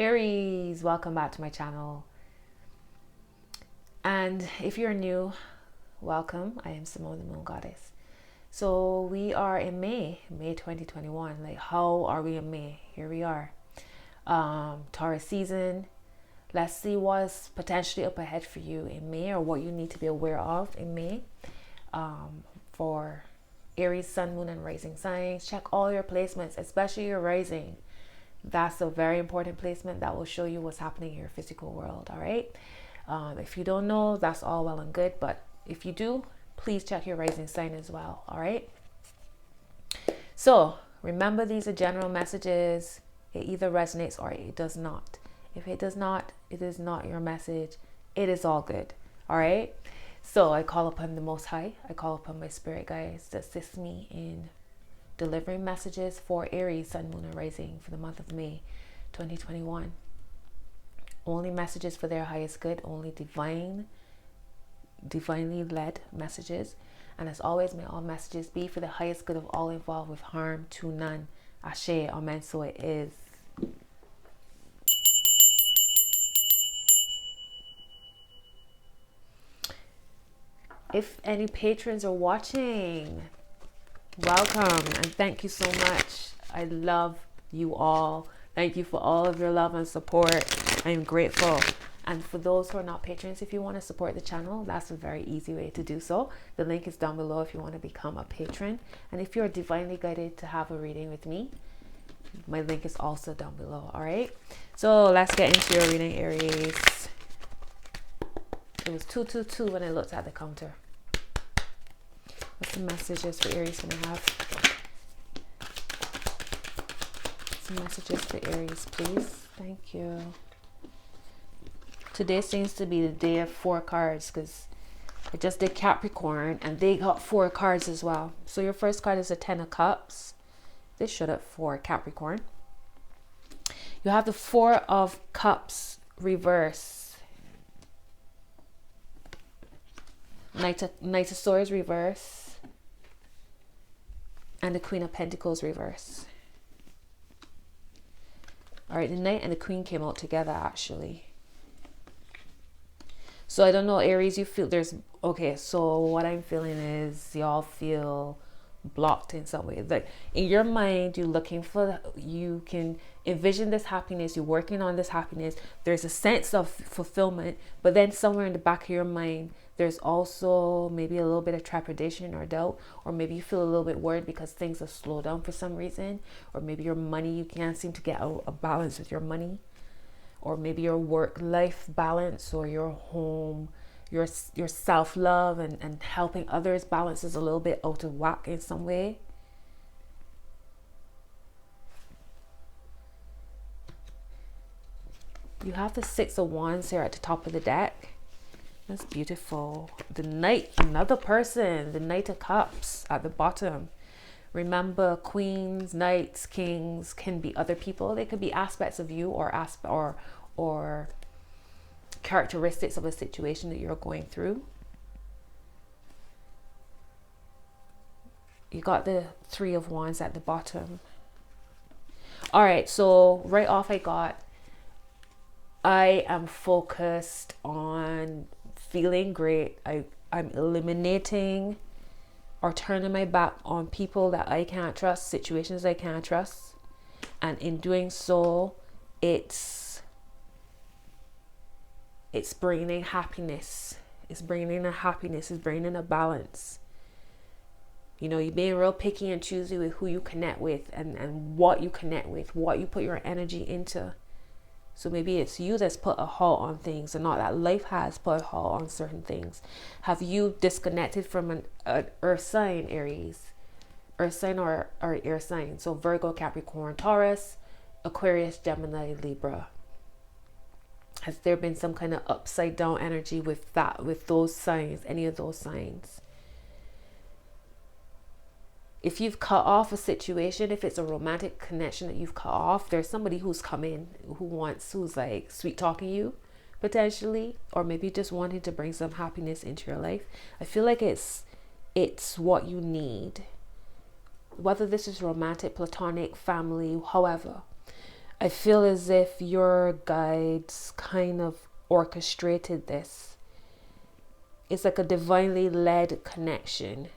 Aries, welcome back to my channel. And if you're new, welcome. I am Simone, the Moon Goddess. So we are in May 2021. Like, how are we in May? Here we are. Taurus season. Let's see what's potentially up ahead for you in May, or what you need to be aware of in May. For Aries, Sun, Moon, and Rising signs, check all your placements, especially your rising. That's a very important placement that will show you what's happening in your physical world. All right. If you don't know, that's all well and good, but if you do, please check your rising sign as well. All right. So remember, these are general messages. It either resonates or it does not. If it does not, it is not your message. It is all good. All right. So I call upon the Most High. I call upon my spirit guides to assist me in delivering messages for Aries, Sun, Moon, and Rising for the month of May 2021. Only messages for their highest good, only divinely led messages. And as always, may all messages be for the highest good of all involved, with harm to none. Ashe, amen, so it is. If any patrons are watching, welcome and thank you so much. I love you all. Thank you for all of your love and support. I am grateful. And for those who are not patrons, if you want to support the channel, that's a very easy way to do so. The link is down below if you want to become a patron. And if you're divinely guided to have a reading with me, my link is also down below. All right. So let's get into your reading, Aries. It was 222 when I looked at the counter. What's the messages for Aries going to have? Some messages for Aries, please. Thank you. Today seems to be the day of 4 cards, because I just did Capricorn and they got 4 cards as well. So your first card is a 10 of Cups. This showed up for Capricorn. You have the 4 of Cups reverse. Knight of Swords reverse. And the Queen of Pentacles reverse. All right, the Knight and the Queen came out together actually. So I don't know, Aries, you feel there's, okay, so what I'm feeling is y'all feel blocked in some way. Like in your mind, you're looking for, you can envision this happiness, you're working on this happiness, there's a sense of fulfillment, but then somewhere in the back of your mind, there's also maybe a little bit of trepidation or doubt, or maybe you feel a little bit worried because things have slowed down for some reason, or maybe your money, you can't seem to get a balance with your money, or maybe your work-life balance, or your home, your self-love and helping others balance is a little bit out of whack in some way. You have the 6 of Wands here at the top of the deck. That's beautiful. The Knight, another person, the Knight of Cups at the bottom. Remember, queens, knights, kings can be other people. They could be aspects of you, or characteristics of a situation that you're going through. You got the 3 of Wands at the bottom. All right, so right off I am focused on feeling great. I'm eliminating or turning my back on people that I can't trust, situations I can't trust. And in doing so, it's bringing happiness. It's bringing a happiness. It's bringing a balance. You know, you're being real picky and choosy with who you connect with and what you connect with, what you put your energy into. So maybe it's you that's put a halt on things, and not that life has put a halt on certain things. Have you disconnected from an earth sign, Aries? Earth sign or air sign. So Virgo, Capricorn, Taurus, Aquarius, Gemini, Libra. Has there been some kind of upside down energy with those signs, any of those signs? If you've cut off a situation, if it's a romantic connection that you've cut off, there's somebody who's come in, who's like sweet talking you, potentially, or maybe just wanting to bring some happiness into your life. I feel like it's what you need, whether this is romantic, platonic, family, however. I feel as if your guides kind of orchestrated this. It's like a divinely led connection.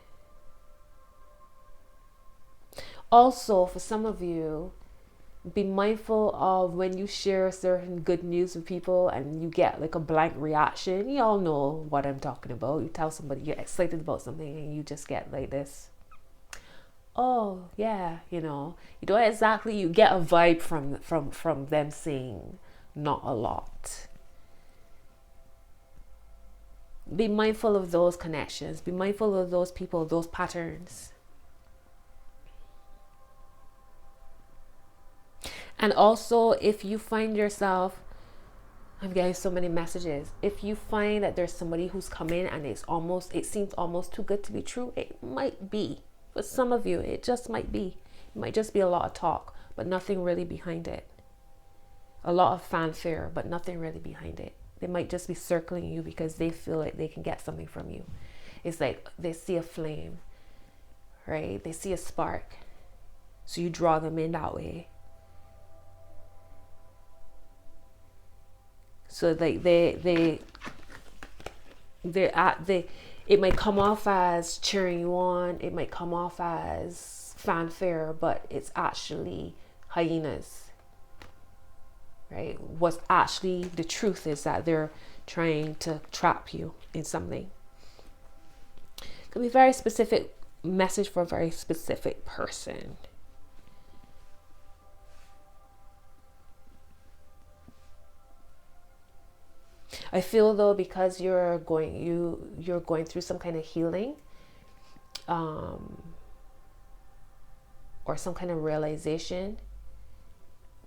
Also, for some of you, be mindful of when you share certain good news with people and you get like a blank reaction. You all know what I'm talking about. You tell somebody you're excited about something and you just get like this, oh yeah, you know, you don't exactly, you get a vibe from them saying not a lot. Be mindful of those connections, be mindful of those people, those patterns. And also, if you find yourself, I'm getting so many messages, if you find that there's somebody who's come in and it seems almost too good to be true, it might be. For some of you, it just might be. It might just be a lot of talk, but nothing really behind it. A lot of fanfare, but nothing really behind it. They might just be circling you because they feel like they can get something from you. It's like they see a flame, right? They see a spark. So you draw them in that way. So like it might come off as cheering you on, it might come off as fanfare, but it's actually hyenas, right? What's actually the truth is that they're trying to trap you in something. It could be a very specific message for a very specific person. I feel though, because you're going through some kind of healing, or some kind of realization,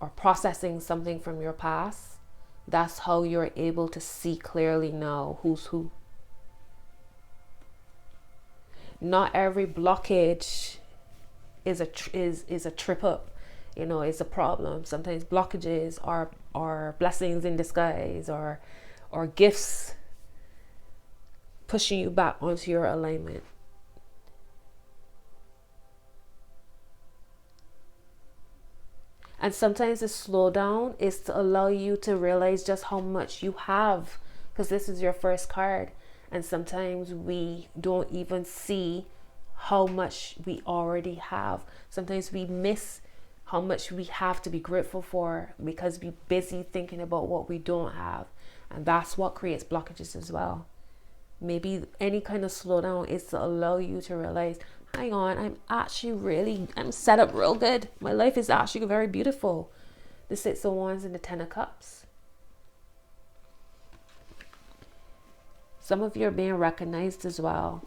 or processing something from your past, that's how you're able to see clearly now who's who. Not every blockage is a trip up, you know, it's a problem. Sometimes blockages are blessings in disguise, or gifts pushing you back onto your alignment. And sometimes the slowdown is to allow you to realize just how much you have, because this is your first card. And sometimes we don't even see how much we already have. Sometimes we miss how much we have to be grateful for because we're busy thinking about what we don't have. And that's what creates blockages as well. Maybe any kind of slowdown is to allow you to realize, hang on, I'm set up real good. My life is actually very beautiful. The 6 of Wands and the 10 of Cups. Some of you are being recognized as well,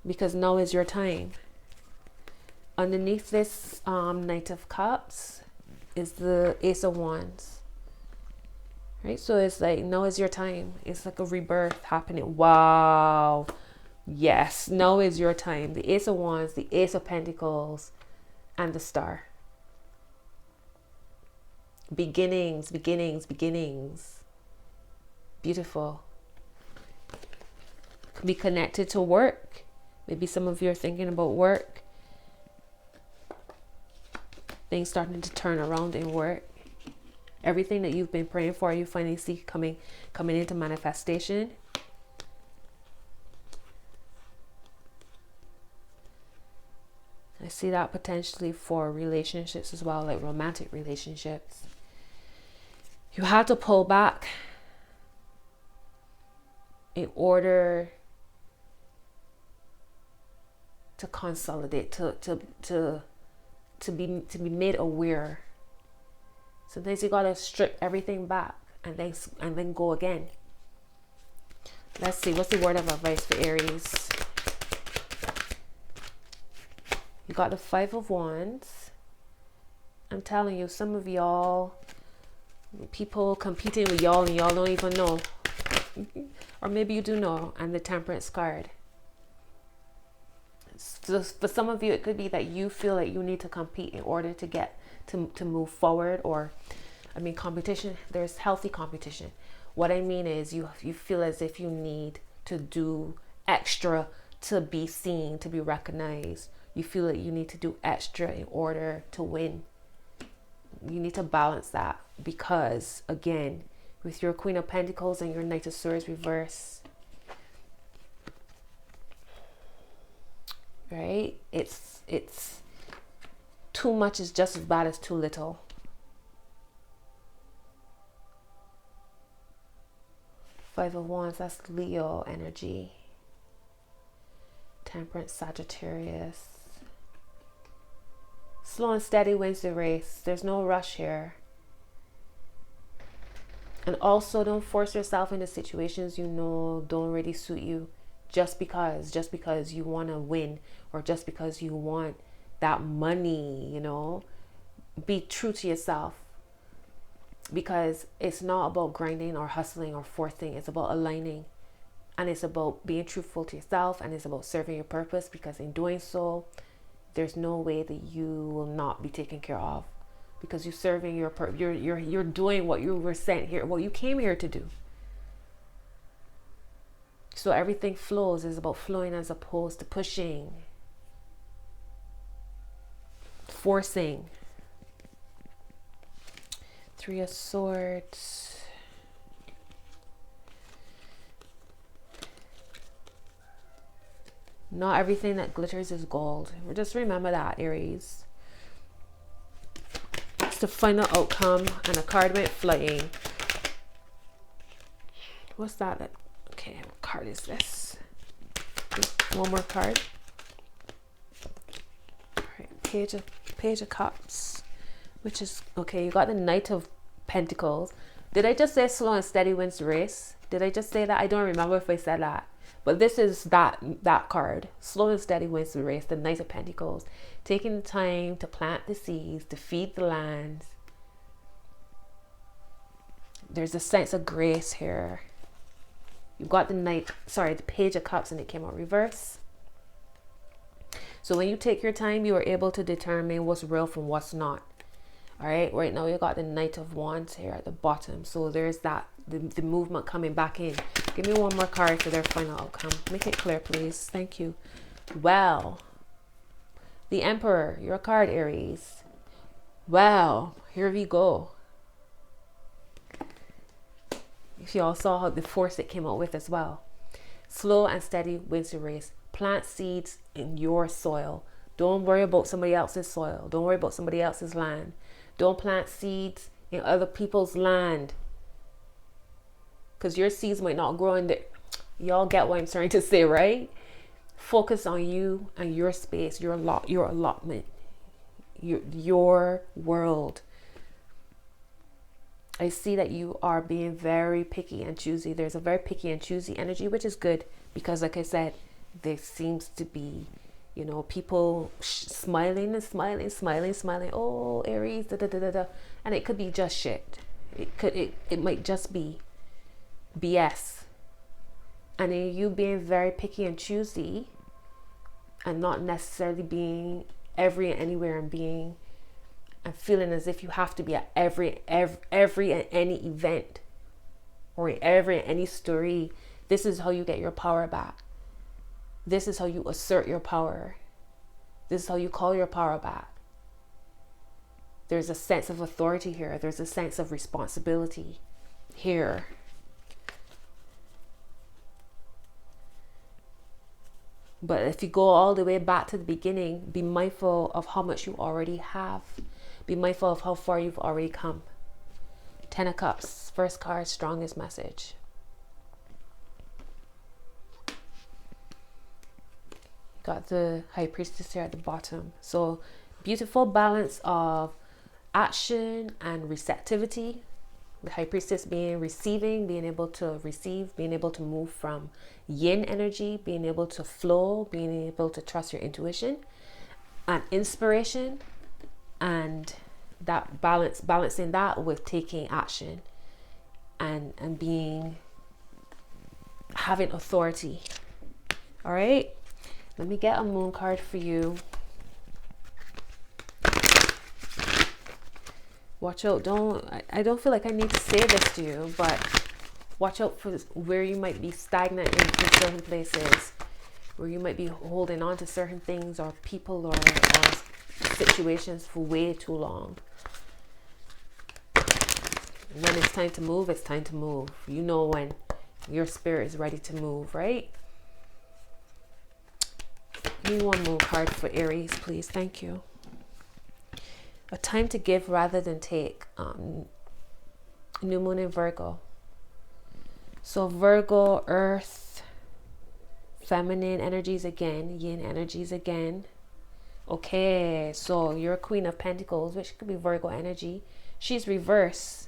because now is your time. Underneath this Knight of Cups is the Ace of Wands, right? So it's like, now is your time. It's like a rebirth happening. Wow. Yes, now is your time. The Ace of Wands, the Ace of Pentacles, and the Star. Beginnings, beginnings, beginnings. Beautiful. Could be connected to work. Maybe some of you are thinking about work. Things starting to turn around in work. Everything that you've been praying for, you finally see coming into manifestation. I see that potentially for relationships as well, like romantic relationships. You have to pull back in order to consolidate, to be made aware. Sometimes you gotta strip everything back and then go again. Let's see, what's the word of advice for Aries? You got the 5 of Wands. I'm telling you, some of y'all, people competing with y'all and y'all don't even know. Or maybe you do know. And the Temperance card. So for some of you, it could be that you feel like you need to compete in order to get to move forward. Or, I mean, competition, there's healthy competition. What I mean is you feel as if you need to do extra to be seen, to be recognized, you feel that you need to do extra in order to win. You need to balance that, because again, with your Queen of Pentacles and your Knight of Swords reverse, right? It's too much is just as bad as too little. Five of Wands, that's Leo energy. Temperance, Sagittarius. Slow and steady wins the race. There's no rush here. And also, don't force yourself into situations you know don't really suit you just because you want to win, or just because you want that money, you know. Be true to yourself, because it's not about grinding or hustling or forcing. It's about aligning, and it's about being truthful to yourself, and it's about serving your purpose, because in doing so, there's no way that you will not be taken care of, because you're serving your purpose. You're doing what you were sent here, what you came here to do. So everything flows. Is about flowing as opposed to pushing, forcing. Three of Swords. Not everything that glitters is gold. Just remember that, Aries. It's the final outcome, and a card went flying. What's that? Okay, what card is this? One more card. All right, Page of Cups, which is okay. You got the Knight of Pentacles. Did I just say slow and steady wins the race? Did I just say that? I don't remember if I said that. But this is that card. Slow and steady wins the race. The Knight of Pentacles. Taking the time to plant the seeds, to feed the lands. There's a sense of grace here. You've got the Page of Cups, and it came out reverse. So when you take your time, you are able to determine what's real from what's not. All right, right now you got the Knight of Wands here at the bottom. So there's that, the movement coming back in. Give me one more card for their final outcome. Make it clear, please. Thank you. Well, the Emperor, your card, Aries. Well, here we go. If you all saw how the force it came out with as well. Slow and steady wins the race. Plant seeds in your soil. Don't worry about somebody else's soil. Don't worry about somebody else's land. Don't plant seeds in other people's land, because your seeds might not grow in there. Y'all get what I'm trying to say, right? Focus on you and your space, your allotment, your world. I see that you are being very picky and choosy. There's a very picky and choosy energy, which is good, because like I said, there seems to be, you know, people smiling and smiling. Oh, Aries, da da da da da, and it could be just shit. It might just be BS. And in you being very picky and choosy, and not necessarily being every and anywhere, and being and feeling as if you have to be at every and any event, or in every and any story. This is how you get your power back. This is how you assert your power. This is how you call your power back. There's a sense of authority here. There's a sense of responsibility here. But if you go all the way back to the beginning, be mindful of how much you already have. Be mindful of how far you've already come. 10 of Cups, first card, strongest message. Got the High Priestess here at the bottom. So beautiful balance of action and receptivity. The High Priestess being receiving, being able to receive, being able to move from yin energy, being able to flow, being able to trust your intuition and inspiration, and that balancing that with taking action and having authority. All right, let me get a moon card for you. Watch out, I don't feel like I need to say this to you, but watch out for where you might be stagnant in certain places. where you might be holding on to certain things or people or situations for way too long. When it's time to move, it's time to move. You know when your spirit is ready to move, right? Give me one more card for Aries, please. Thank you. A time to give rather than take. New moon in Virgo. So Virgo, earth, feminine energies again, yin energies again. Okay, so you're a Queen of Pentacles, which could be Virgo energy. She's reverse.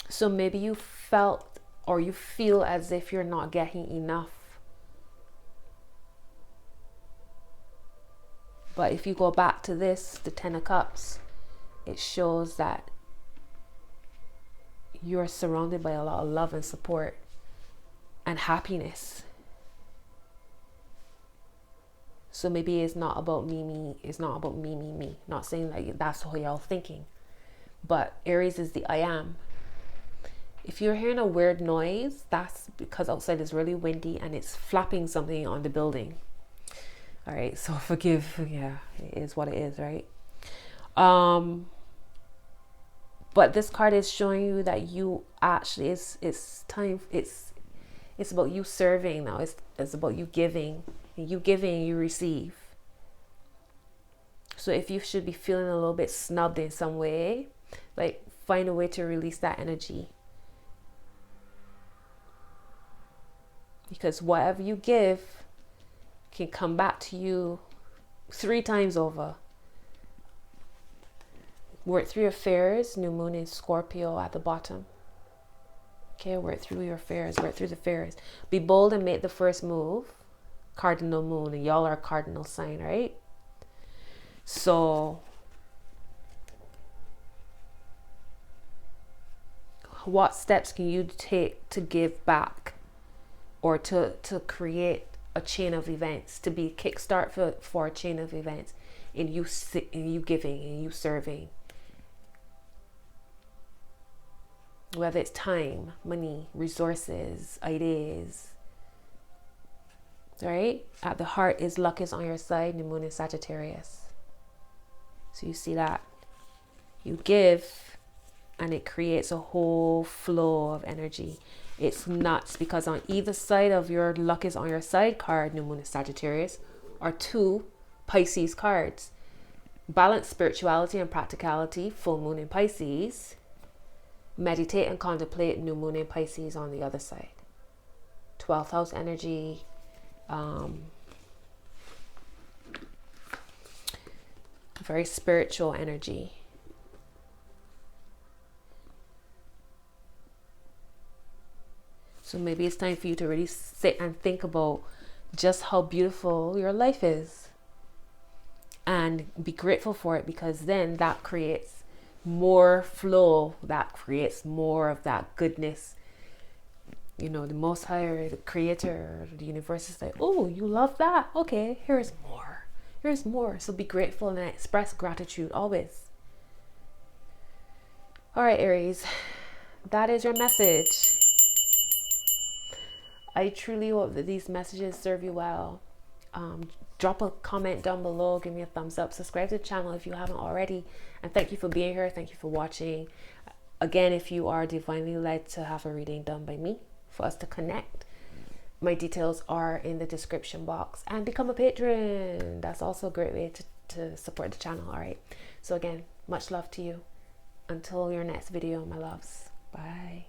So maybe you felt or you feel as if you're not getting enough. But if you go back to this, the Ten of Cups, it shows that you're surrounded by a lot of love and support and happiness. So maybe it's not about me. It's not about me. Not saying like that's how y'all thinking. But Aries is the I am. If you're hearing a weird noise, that's because outside is really windy and it's flapping something on the building. All right, so forgive. Yeah, it is what it is, right? But this card is showing you that you actually it's time. It's about you serving now. It's about you giving. You giving, you receive. So if you should be feeling a little bit snubbed in some way, like find a way to release that energy. Because whatever you give can come back to you 3 times over. Work through your fears. New moon in Scorpio at the bottom. Okay, work through your fears. Work through the fears. Be bold and make the first move. Cardinal moon, and y'all are a cardinal sign, right? So what steps can you take to give back, or to create a chain of events, to be a kickstart for a chain of events in you giving and you serving? Whether it's time, money, resources, ideas. Right? At the heart is luck is on your side. New moon in Sagittarius. So you see that you give and it creates a whole flow of energy. It's nuts because on either side of your luck is on your side card, new moon in Sagittarius, are 2 Pisces cards. Balance spirituality and practicality, full moon in Pisces. Meditate and contemplate, new moon in Pisces on the other side. 12th house energy. Very spiritual energy. So maybe it's time for you to really sit and think about just how beautiful your life is and be grateful for it, because then that creates more flow, that creates more of that goodness. You know, the Most High, the Creator, the universe is like, oh, you love that? Okay, here's more. Here's more. So be grateful and express gratitude always. All right, Aries, that is your message. I truly hope that these messages serve you well. Drop a comment down below. Give me a thumbs up. Subscribe to the channel if you haven't already. And thank you for being here. Thank you for watching. Again, if you are divinely led to have a reading done by me, for us to connect, my details are in the description box. And become a patron. That's also a great way to support the channel. All right. So again, much love to you. Until your next video, my loves. Bye.